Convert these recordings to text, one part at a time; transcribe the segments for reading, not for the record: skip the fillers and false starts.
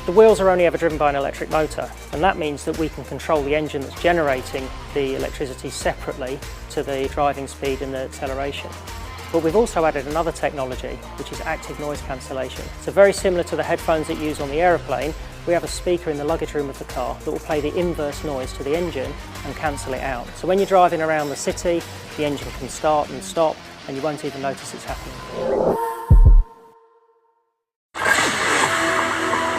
The wheels are only ever driven by an electric motor, and that means that we can control the engine that's generating the electricity separately to the driving speed and the acceleration. But we've also added another technology, which is active noise cancellation. So very similar to the headphones that you use on the aeroplane, we have a speaker in the luggage room of the car that will play the inverse noise to the engine and cancel it out. So when you're driving around the city, the engine can start and stop, and you won't even notice it's happening.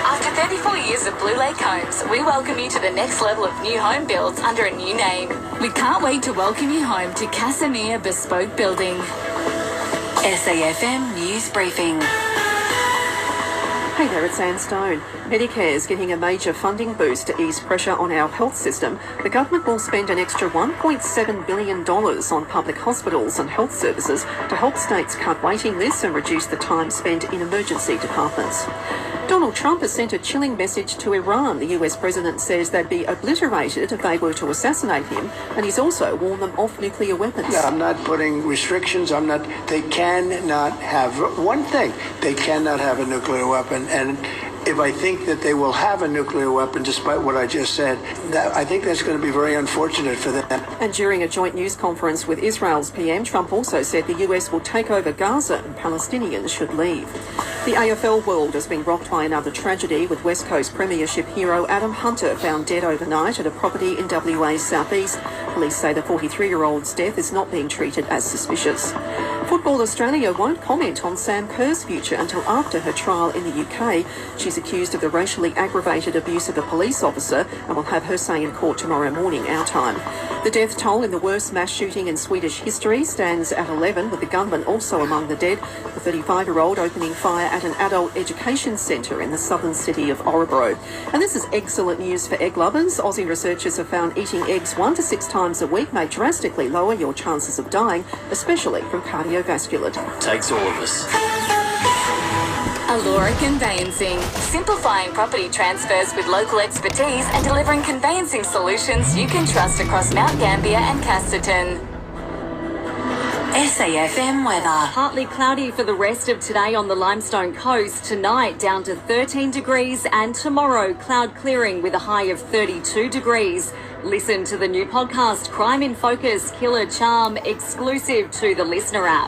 After 34 years of Blue Lake Homes, we welcome you to the next level of new home builds under a new name. We can't wait to welcome you home to Casimir Bespoke Building. SAFM News Briefing. Hey there, it's Anne Stone. Medicare is getting a major funding boost to ease pressure on our health system. The government will spend an extra $1.7 billion on public hospitals and health services to help states cut waiting lists and reduce the time spent in emergency departments. Donald Trump has sent a chilling message to Iran. The US president says they'd be obliterated if they were to assassinate him, and he's also warned them off nuclear weapons. Yeah, I'm not putting restrictions. They cannot have one thing. They cannot have a nuclear weapon. And if I think that they will have a nuclear weapon, despite what I just said, I think that's going to be very unfortunate for them. And during a joint news conference with Israel's PM, Trump also said the US will take over Gaza and Palestinians should leave. The AFL world has been rocked by another tragedy, with West Coast Premiership hero Adam Hunter found dead overnight at a property in WA's southeast. Police say the 43-year-old's death is not being treated as suspicious. Football Australia won't comment on Sam Kerr's future until after her trial in the UK. She's accused of the racially aggravated abuse of a police officer and will have her say in court tomorrow morning, our time. The death toll in the worst mass shooting in Swedish history stands at 11, with the gunman also among the dead. The 35-year-old opening fire at an adult education centre in the southern city of Orebro. And this is excellent news for egg lovers. Aussie researchers have found eating eggs 1 to 6 times a week may drastically lower your chances of dying, especially from cardiovascular death. Takes all of us. Allura Conveyancing, simplifying property transfers with local expertise and delivering conveyancing solutions you can trust across Mount Gambier and Casterton. SAFM weather. Partly cloudy for the rest of today on the Limestone coast. Tonight down to 13 degrees, and tomorrow cloud clearing with a high of 32 degrees. Listen to the new podcast Crime in Focus Killer Charm, exclusive to the Listener app.